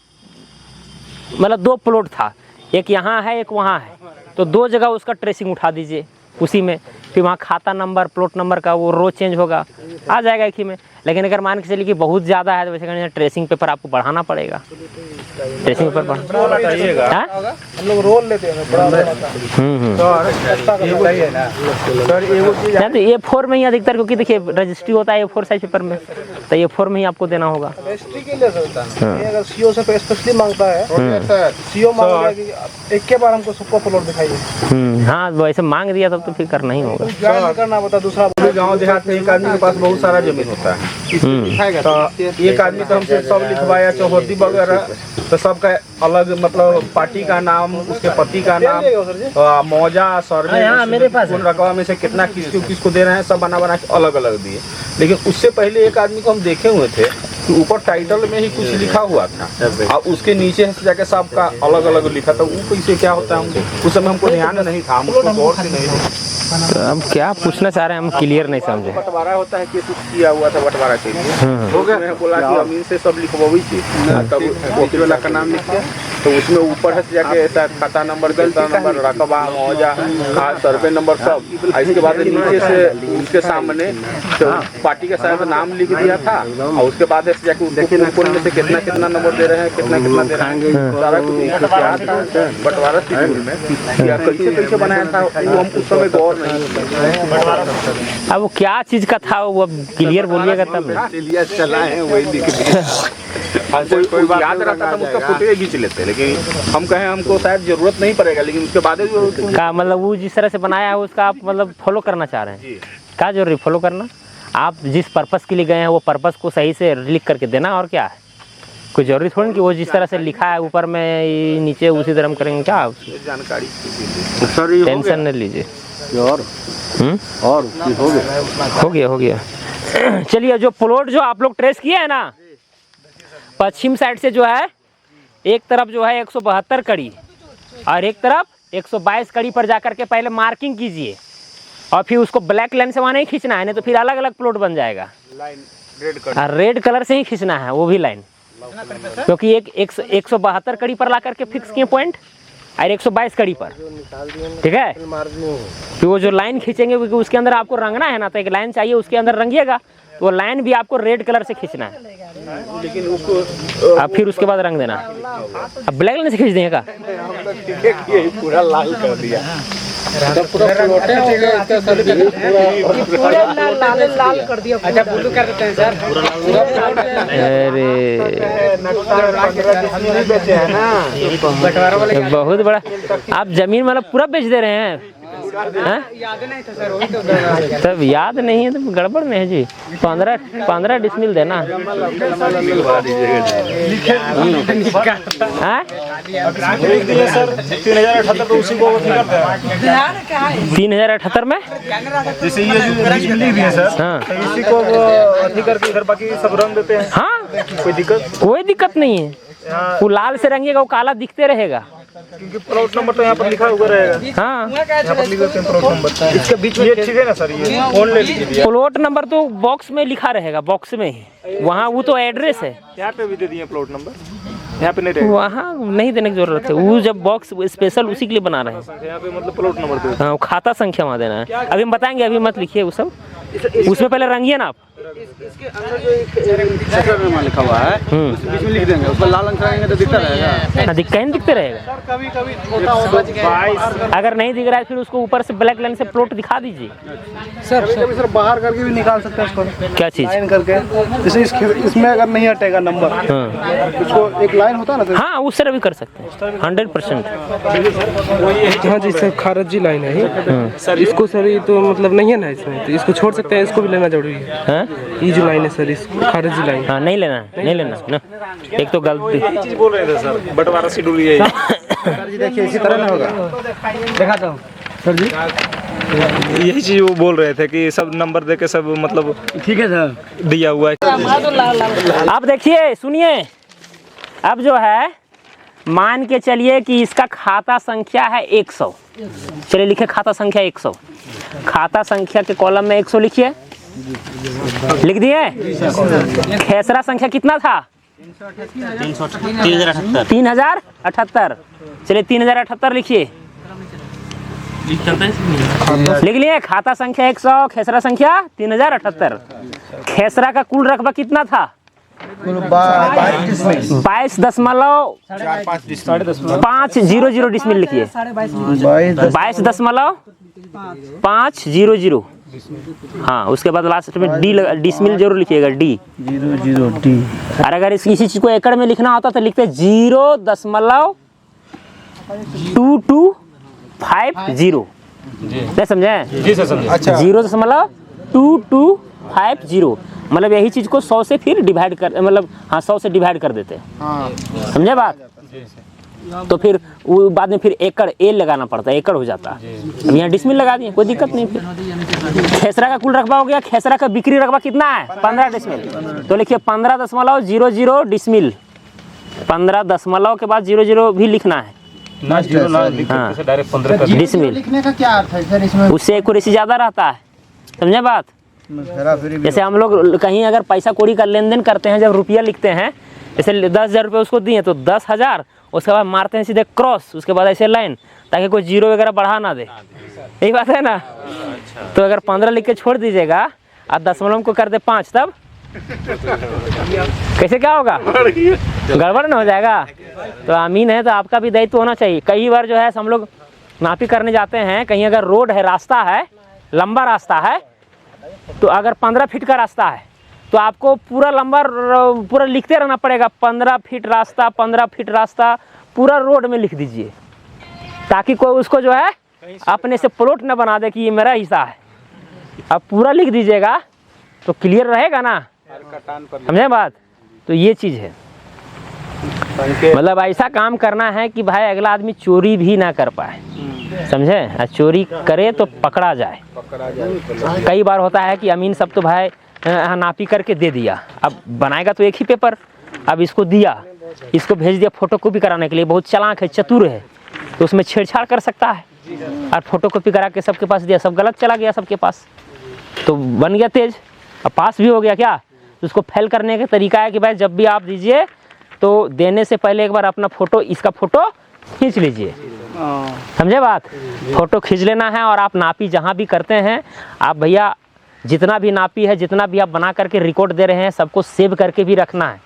मतलब 2 प्लॉट था, एक यहाँ है एक वहाँ है, तो 2 जगह उसका ट्रेसिंग उठा दीजिए उसी में, फिर वहाँ खाता नंबर प्लॉट नंबर का वो रो चेंज होगा, आ जाएगा एक ही में। लेकिन अगर मान के चलिए कि बहुत ज़्यादा है तो वैसे ट्रेसिंग पेपर आपको बढ़ाना पड़ेगा, ट्रेसिंग पेपर बढ़ाइएगा। हम लोग रोल लेते हैं तो A4 में ही अधिकतर, क्योंकि देखिए रजिस्ट्री होता है A4 साइज पेपर में, तो A4 में ही आपको देना होगा। रजिस्ट्री के लिए होता है, अगर सीओ से स्पेशली मांगता है, सीओ मांगेगा कि एक के बार हमको सबको प्लॉट दिखाइए। हाँ वैसे मांग दिया तब तो फिर करना ही होगा। करना पड़ता। दूसरा गाँव देहात में एक आदमी के पास बहुत सारा जमीन होता है, तो एक आदमी तो हमसे सब लिखवाया, चौहद्दी वगैरह, तो सबका अलग मतलब पार्टी का नाम, उसके पति का नाम, मौजा, सर्वे, कौन रकबा में से कितना किसको दे रहे हैं, सब बना बना के अलग अलग दिए। लेकिन उससे पहले एक आदमी को हम देखे हुए थे कि ऊपर टाइटल में ही कुछ लिखा हुआ था और उसके नीचे जाके सबका अलग अलग लिखा था। वो कैसे क्या होता है उस समय हमको ध्यान नहीं था, हम उसको गौर से नहीं तो अब क्या पूछना चाह रहे हैं, हम क्लियर नहीं समझे। बंटवारा होता है, केस किया हुआ था बंटवारा के लिए, हो गया। मैं बोला कि अमीन से सब लिखवाई थी, तब वकील वाला का नाम लिख के, तो उसमें ऊपर है जाके ऐसा खाता नंबर, गलता नंबर, रकबा, मुआवजा, सर्वे नंबर सब। इसके बाद नीचे से उसके सामने तो पार्टी के साथ नाम लिख दिया था, और उसके बाद ऐसे जाके उनको में से कितना कितना नंबर दे रहे हैं, कितना कितना दे रहे हैं, सारा कुछ बंटवारा शेड्यूल में या कैसे कैसे बनाया था वो हम उस समय गौर नहीं। अब वो क्या चीज़ का था वो क्लियर बोलिएगा तब ना। चला है वही लिख दिया। कोई याद रहता था उसका फोटो खींच लेते, लेकिन हम कहें हमको शायद जरूरत नहीं पड़ेगा, लेकिन उसके बाद का मतलब वो जिस तरह से बनाया है उसका आप मतलब फॉलो करना चाह रहे हैं। क्या जरूरी फॉलो करना, आप जिस पर्पस के लिए गए हैं वो पर्पस को सही से लिख करके देना, और क्या है। कोई जरूरी थोड़ी कि वो जिस तरह से लिखा है ऊपर में नीचे उसी तरह हम करेंगे, क्या जानकारी टेंशन नहीं लीजिए। और हो गया चलिए, जो प्लॉट जो आप लोग ट्रेस किए हैं ना, पश्चिम साइड से जो है एक तरफ जो है 172 कड़ी और एक तरफ 122 कड़ी पर जाकर के पहले मार्किंग कीजिए, और फिर उसको ब्लैक लाइन से वहाँ नहीं खींचना है, नहीं तो फिर अलग अलग प्लॉट बन जाएगा। रेड कलर से ही खींचना है वो भी लाइन, क्योंकि 172 कड़ी पर ला करके फिक्स किए पॉइंट और 122 कड़ी पर, ठीक है। तो वो जो लाइन खींचेंगे उसके अंदर आपको रंगना है ना, तो एक लाइन चाहिए उसके अंदर रंगिएगा, तो वो लाइन भी आपको रेड कलर से खींचना है, लेकिन उसको अब फिर उसके बाद रंग देना। अब ब्लैक लाइन से खींच देंगे का पूरा लाल कर दिया, लाल कर दिया। अच्छा ब्लू कर देते हैं सर। अरे बहुत बड़ा आप जमीन मतलब पूरा बेच दे रहे हैं। याद नहीं था सर, वही तो तब याद नहीं है तो गड़बड़ नहीं है जी। 15 डिसमिल देना। 3078 में जैसे ये जो बिजली भी है सर, हाँ इसी को अथी करके इधर बाकी सब रंग देते हैं। हाँ कोई दिक्कत नहीं है, वो लाल से रंगेगा वो काला दिखते रहेगा, क्योंकि प्लॉट नंबर तो यहाँ पर लिखा हुआ रहेगा। हाँ यहाँ पर लिख देते हैं प्लॉट नंबर, इसके बीच में ठीक है ना सर, ये फोन ले लीजिए। प्लॉट नंबर तो बॉक्स में लिखा रहेगा, बॉक्स में ही, वहाँ वो तो एड्रेस है। यहाँ पे भी दे दिए प्लॉट नंबर, यहाँ पे नहीं रहेगा, वहाँ नहीं देने की जरूरत है, वो जब बॉक्स स्पेशल उसी के लिए बना रहे हैं। यहाँ पे मतलब प्लॉट नंबर दे। हाँ खाता संख्या वहाँ देना है, अभी हम बताएंगे, अभी मत लिखिए वो सब, उसमें पहले रंगिए ना आप। इसके अंदर जो एक सेक्टर में लिखा हुआ है बीच में लिख देंगे, उसको लाल रंग कराएंगे तो दिखता रहेगा। दिखते रहेगा। कभी छोटा होगा, अगर नहीं दिख रहा है फिर उसको ऊपर से ब्लैक लाइन से प्लॉट दिखा दीजिए। सर बाहर करके भी निकाल सकते हैं उसको, क्या चीज लाइन करके, जैसे इसमें अगर नहीं हटेगा नंबर, उसको एक लाइन होता है ना, हाँ उस तरह भी कर सकते हैं 100%। हाँ जी सर, खारजी लाइन है सर, इसको सर ये तो मतलब नहीं है ना इसमें, तो इसको छोड़ सकते हैं, इसको भी लेना जरूरी है। ये जो लाइन है सर, इसको खारजी लाइन, हाँ नहीं लेना ना, एक तो गलती चीज बोल रहे थे सर, बंटवारा शेड्यूल ये देखिए इसी तरह ना होगा। दिखाता हूँ सर जी, यही चीज वो बोल रहे थे कि सब नंबर देके सब मतलब ठीक है सर, दिया हुआ है। अब देखिए सुनिए, अब जो है मान के चलिए कि इसका खाता संख्या है 100, चलिए लिखे खाता संख्या 100, खाता संख्या के कॉलम में 100 लिखिए, लिख दिए। खेसरा संख्या कितना था? 3078। चलिए 3078 लिखिए, लिख लिए। खाता संख्या 100, खेसरा संख्या 3078। खेसरा का कुल रकबा कितना था? 22.500 डिसमिल लिखिए, 22.500। हाँ उसके बाद लास्ट में डी डिसमिल जरूर लिखिएगा, डी 00D। और अगर इसी चीज को एकड़ में लिखना होता तो लिखते 0.2250। नहीं समझे? जी सर समझे। अच्छा 0.2250, मतलब यही चीज को 100 से फिर डिवाइड कर, मतलब हाँ 100 से डिवाइड कर देते हैं, समझे बात? तो फिर वो बाद में फिर एकड़ ए लगाना पड़ता है, एकड़ हो जाता है। अब यहाँ डिसमिल लगा दिए, कोई दिक्कत नहीं। फिर खेसरा का कुल रकबा हो गया। खेसरा का बिक्री रकबा कितना है? 15 डिसमिल, तो लिखिए 15.00 डिसमिल। 15 दशमलव के बाद 00 भी लिखना है, ना जीरो ना लिख हाँ। करके डायरेक्ट 15 कर डिसमिल। लिखने का क्या अर्थ है सर इसमें? उससे एक्यूरेसी ज़्यादा रहता है, समझे बात। जैसे हम लोग कहीं अगर पैसा कौड़ी का लेन देन करते हैं, जब रुपया लिखते हैं, जैसे 10,000 रुपये उसको दिए तो 10,000, उसके बाद मारते हैं सीधे क्रॉस, उसके बाद ऐसे लाइन, ताकि कोई जीरो वगैरह बढ़ा ना दे, यही बात है ना। तो अगर 15 लिख के छोड़ दीजिएगा और दशमलव को कर दे 5, तब कैसे क्या होगा, गड़बड़ ना हो जाएगा। तो अमीन है तो आपका भी दायित्व होना चाहिए। कई बार जो है हम लोग नापी करने जाते हैं, कहीं अगर रोड है, रास्ता है, लंबा रास्ता है, तो अगर 15 फीट का रास्ता है तो आपको पूरा लंबा पूरा लिखते रहना पड़ेगा, 15 फीट रास्ता, 15 फीट रास्ता, पूरा रोड में लिख दीजिए, ताकि कोई उसको जो है अपने से प्लॉट न बना दे कि ये मेरा हिस्सा है। अब पूरा लिख दीजिएगा तो क्लियर रहेगा ना, समझे बात। तो ये चीज़ है, मतलब ऐसा काम करना है कि भाई अगला आदमी चोरी भी ना कर पाए, समझे। और चोरी करे तो पकड़ा जाए। कई बार होता है कि अमीन सब तो भाई नापी करके दे दिया, अब बनाएगा तो एक ही पेपर, अब इसको दिया, इसको भेज दिया फोटो कॉपी कराने के लिए, बहुत चालाक है, चतुर है, तो उसमें छेड़छाड़ कर सकता है। और फोटो कॉपी करा के सबके पास दिया, सब गलत चला गया सबके पास, तो बन गया तेज, अब पास भी हो गया क्या। तो उसको फेल करने का तरीका है कि भाई जब भी आप दीजिए तो देने से पहले एक बार अपना फोटो, इसका फोटो खींच लीजिए, समझे बात। फोटो खींच लेना है। और आप नापी जहाँ भी करते हैं, आप भैया जितना भी नापी है, जितना भी आप बना करके रिकॉर्ड दे रहे हैं, सबको सेव करके भी रखना है,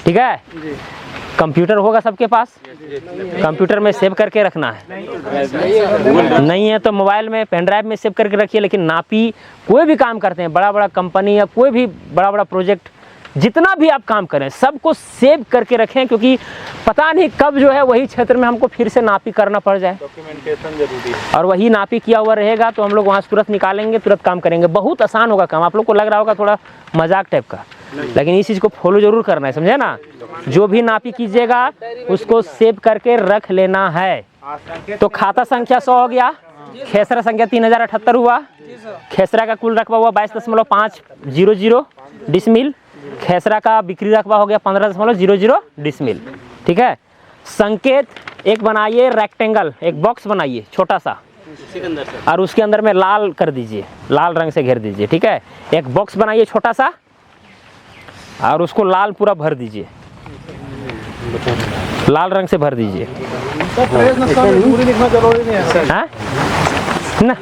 ठीक है। कंप्यूटर होगा सबके पास, कंप्यूटर में सेव करके रखना है, नहीं है तो मोबाइल में पेन ड्राइव में सेव करके रखिए। लेकिन नापी कोई भी काम करते हैं, बड़ा बड़ा कंपनी या कोई भी बड़ा बड़ा प्रोजेक्ट, जितना भी आप काम करें सबको सेव करके रखें, क्योंकि पता नहीं कब जो है वही क्षेत्र में हमको फिर से नापी करना पड़ जाए। डॉक्यूमेंटेशन जरूरी है। और वही नापी किया हुआ रहेगा तो हम लोग वहाँ तुरंत निकालेंगे, तुरंत काम करेंगे, बहुत आसान होगा काम। आप लोग को लग रहा होगा थोड़ा मजाक टाइप का, लेकिन इस चीज़ को फॉलो जरूर करना है, समझे ना। जो भी नापी कीजिएगा उसको सेव करके रख लेना है। तो खाता संख्या 100 हो गया, खेसरा संख्या 3078 हुआ, खेसरा का कुल रकबा हुआ 22.500 डिसमिल, खेसरा का बिक्री रकबा हो गया 15.00 डिसमिल, ठीक है। संकेत एक बनाइए, रेक्टेंगल एक बॉक्स बनाइए छोटा सा, और उसके अंदर में लाल कर दीजिए, लाल रंग से घेर दीजिए, ठीक है। एक बॉक्स बनाइए छोटा सा और उसको लाल पूरा भर दीजिए, लाल रंग से भर दीजिए। हाँ? ना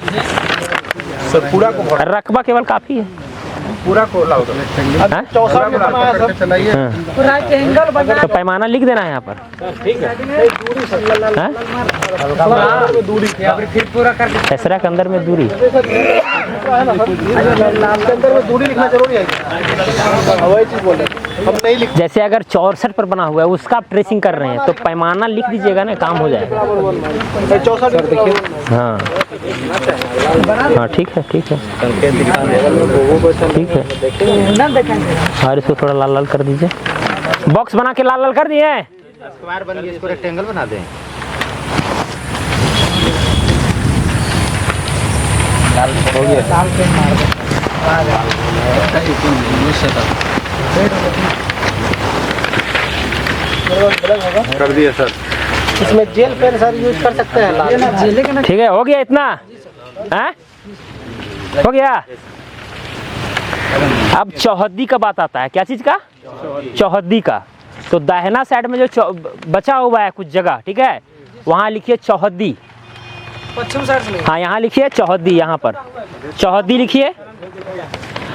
पूरा को रकबा केवल काफी है, पूरा को लाओ तो हाँ? 64 में बनाया सर, चलाइए। तो पैमाना लिख देना है यहाँ पर, हाँ? खेसरा के अंदर में दूरी, अंदर में दूरी लिखना जरूरी है, वही चीज बोले हम नहीं लिख। जैसे अगर 64 पर बना हुआ है उसका आप ट्रेसिंग कर रहे हैं तो पैमाना लिख दीजिएगा ना, काम हो जाएगा। 64 हाँ हाँ, ठीक है ठीक है ठीक है। और इसको थोड़ा लाल लाल कर दीजिए, बॉक्स बना के लाल लाल कर दिए। स्क्वायर बन गया, इसको रेक्टेंगल बना दें। हो गया। कर दिया सर। इसमें जेल पेन सर यूज कर सकते हैं, ठीक है, हो गया इतना, हैं? हो गया। अब चौहद्दी का बात आता है, क्या चीज का? चौहद्दी का। तो दाहिना साइड में जो बचा हुआ है कुछ जगह, ठीक है, वहाँ लिखिए चौहद्दी। पश्चिम साइड से। हाँ, यहाँ लिखिए चौहद्दी, यहाँ पर चौहद्दी लिखिए।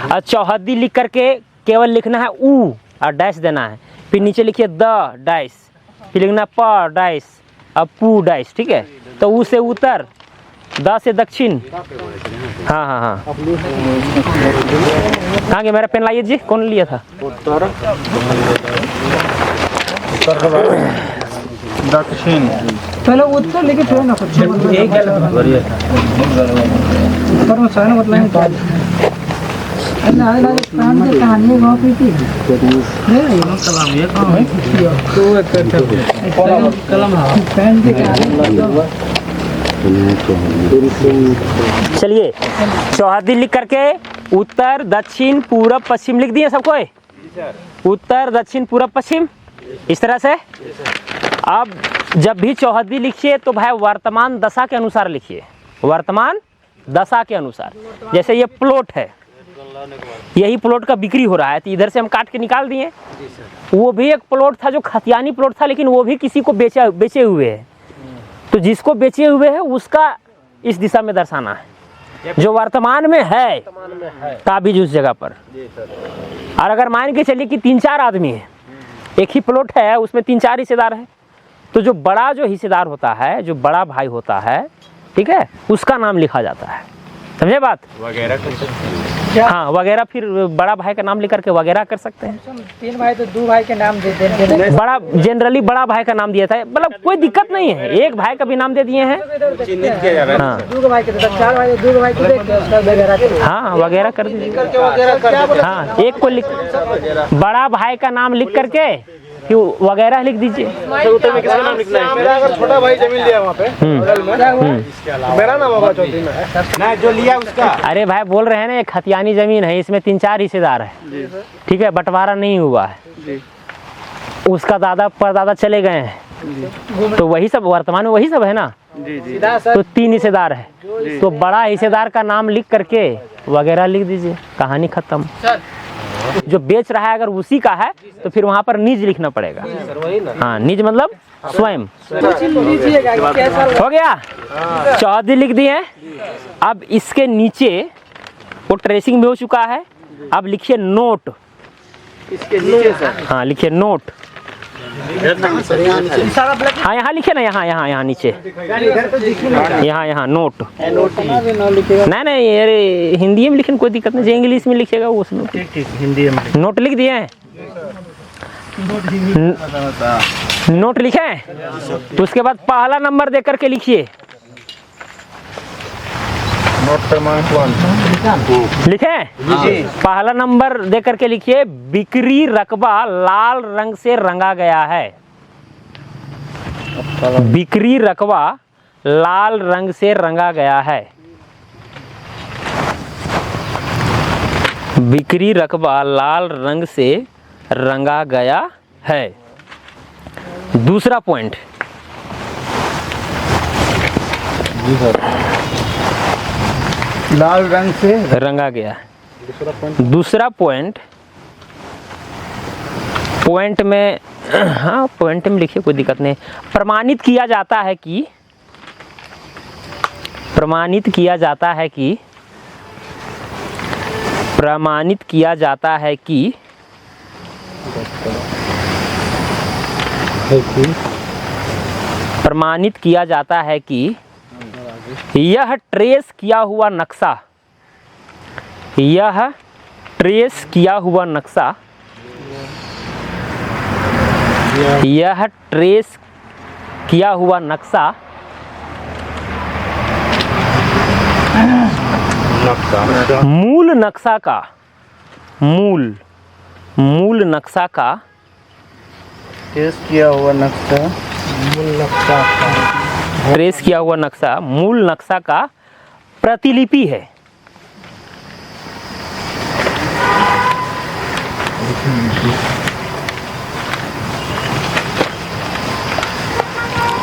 और चौहद्दी लिख करके केवल लिखना है ऊ और डैश देना है, फिर नीचे लिखिए द डैश, फिर लिखना प डैश, अब पू डैश, ठीक है। तो ऊ से उत्तर, द से दक्षिण। हाँ हाँ हाँ, कहाँ गया मेरा पेन? लाइए जी, कौन लिया था? दक्षिण पहले उत्तर लेके फिर ना उत्तर में सहन मतलब कहानी गाँव की थी चलिए, चौहद्दी लिख करके उत्तर दक्षिण पूरब पश्चिम लिख दिए सबको, उत्तर दक्षिण पूरब पश्चिम, इस तरह से। अब जब भी चौहद्दी लिखिए तो भाई वर्तमान दशा के अनुसार लिखिए, वर्तमान दशा के अनुसार। जैसे ये प्लॉट है, यही प्लॉट का बिक्री हो रहा है, तो इधर से हम काट के निकाल दिए। वो भी एक प्लॉट था जो खतियानी प्लॉट था, लेकिन वो भी किसी को बेचे हुए है, तो जिसको बेचे हुए है उसका इस दिशा में दर्शाना है, जो वर्तमान में है काबिज उस जगह पर। और अगर मान के चलिए कि 3-4 आदमी है, एक ही प्लॉट है, उसमें 3-4 हिस्सेदार है, तो जो बड़ा जो हिस्सेदार होता है, जो बड़ा भाई होता है, ठीक है, उसका नाम लिखा जाता है। समझे बात? हाँ, वगैरह, फिर बड़ा भाई का नाम लिख करके वगैरह कर सकते हैं। 3 भाई तो 2 भाई के नाम दे देंगे। बड़ा जनरली बड़ा भाई का नाम दिया था, मतलब कोई दिक्कत नहीं है, एक भाई का भी नाम दे दिए हैं। हाँ, 2 भाई के, 4 भाई 2 भाई को देख के उसका वगैरह। हाँ, वगैरह कर दीजिए। हाँ, एक को लिख, बड़ा भाई का नाम लिख करके कि वगैरह लिख दीजिए। उत्तर में किसका नाम लिखना है? मेरा अगर छोटा भाई जमीन लिया वहाँ पे बगल में, मेरा नाम होगा चौथी में ना, जो लिया उसका। अरे भाई बोल रहे हैं ना, ये खतियानी जमीन है, इसमें 3-4 हिस्सेदार है, ठीक है, बंटवारा नहीं हुआ है, उसका दादा परदादा चले गए हैं, तो वही सब वर्तमान में वही सब है ना, तो 3 हिस्सेदार है, तो बड़ा हिस्सेदार का नाम लिख करके वगैरह लिख दीजिए, कहानी खत्म। जो बेच रहा है अगर उसी का है तो फिर वहाँ पर निज लिखना पड़ेगा। हाँ, निज मतलब स्वयं। हो गया, चौहद्दी लिख दिए। अब इसके नीचे वो ट्रेसिंग भी हो चुका है, अब लिखिए नोट। इसके नीचे सर। हाँ, लिखिए नोट। हाँ, यहाँ लिखे ना, यहाँ नीचे, यहाँ नोट। नहीं, अरे हिंदी में लिखने कोई दिक्कत नहीं, जो इंग्लिश में लिखेगा वो उसमें हिंदी में नोट लिख दिए हैं। नोट लिखे, तो उसके बाद पहला नंबर दे करके लिखिए, लिखे, पहला नंबर दे करके लिखिए, बिक्री रकबा लाल रंग से रंगा गया है। बिक्री रकबा लाल रंग से रंगा गया है। बिक्री रकबा लाल रंग से रंगा गया है। दूसरा पॉइंट, लाल रंग से रंगा गया। दूसरा पॉइंट में, हाँ पॉइंट में लिखिए, कोई दिक्कत नहीं। प्रमाणित किया जाता है कि, प्रमाणित किया जाता है कि, प्रमाणित किया जाता है कि प्रमाणित किया जाता है कि यह ट्रेस किया हुआ नक्शा, यह ट्रेस किया हुआ नक्शा, यह ट्रेस किया हुआ नक्शा मूल नक्शा का, मूल नक्शा का, ट्रेस किया हुआ नक्शा, मूल नक्शा का, ट्रेस किया हुआ नक्शा मूल नक्शा का प्रतिलिपि है।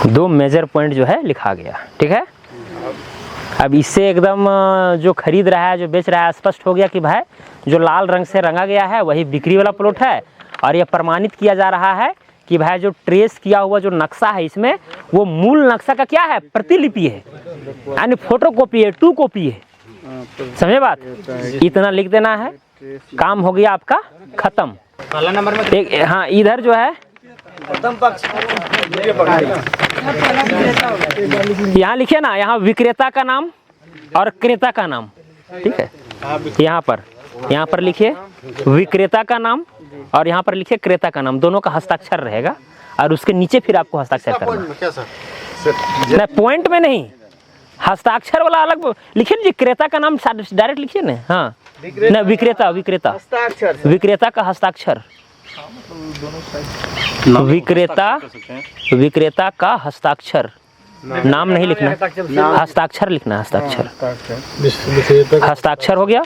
दो मेजर पॉइंट जो है लिखा गया, ठीक है। अब इससे एकदम जो खरीद रहा है, जो बेच रहा है, स्पष्ट हो गया कि भाई जो लाल रंग से रंगा गया है वही बिक्री वाला प्लॉट है, और यह प्रमाणित किया जा रहा है कि भाई जो ट्रेस किया हुआ जो नक्शा है इसमें, वो मूल नक्शा का क्या है, प्रतिलिपि है, यानी फोटोकॉपी है, 2 कॉपी है। समझे बात? इतना लिख देना है, काम हो गया आपका खत्म। पहला नंबर में एक, हाँ इधर जो है प्रथम पक्ष, यहाँ लिखिए ना, यहाँ विक्रेता का नाम और क्रेता का नाम, ठीक है। यहाँ पर लिखिए विक्रेता का नाम और यहाँ पर लिखिए क्रेता का नाम, दोनों का हस्ताक्षर रहेगा, और उसके नीचे फिर आपको हस्ताक्षर करना है। नहीं, पॉइंट में नहीं, हस्ताक्षर वाला अलग लिखिए ना जी, क्रेता का नाम डायरेक्ट लिखिए ना। हाँ, नहीं विक्रेता, विक्रेता का हस्ताक्षर, विक्रेता का हस्ताक्षर, नाम नहीं लिखना, हस्ताक्षर लिखना, हस्ताक्षर हो गया।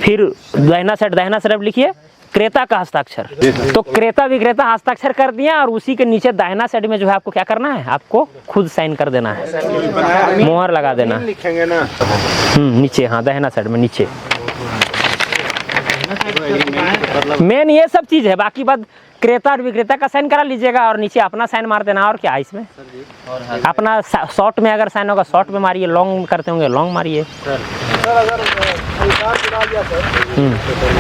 फिर दाहिना साइड लिखिए क्रेता का हस्ताक्षर। तो क्रेता विक्रेता हस्ताक्षर कर दिया और उसी के नीचे दाहिना साइड में जो है आपको क्या करना है, आपको खुद साइन कर देना है, मोहर लगा देना है। लिखेंगे ना नीचे, हाँ दाहिना साइड में नीचे। मेन ये सब चीज है, बाकी बात क्रेता और विक्रेता का साइन करा लीजिएगा और नीचे अपना साइन मार देना। और क्या है इसमें, अपना शॉर्ट में अगर साइन होगा शॉर्ट में मारिए, लॉन्ग करते होंगे लॉन्ग मारिए।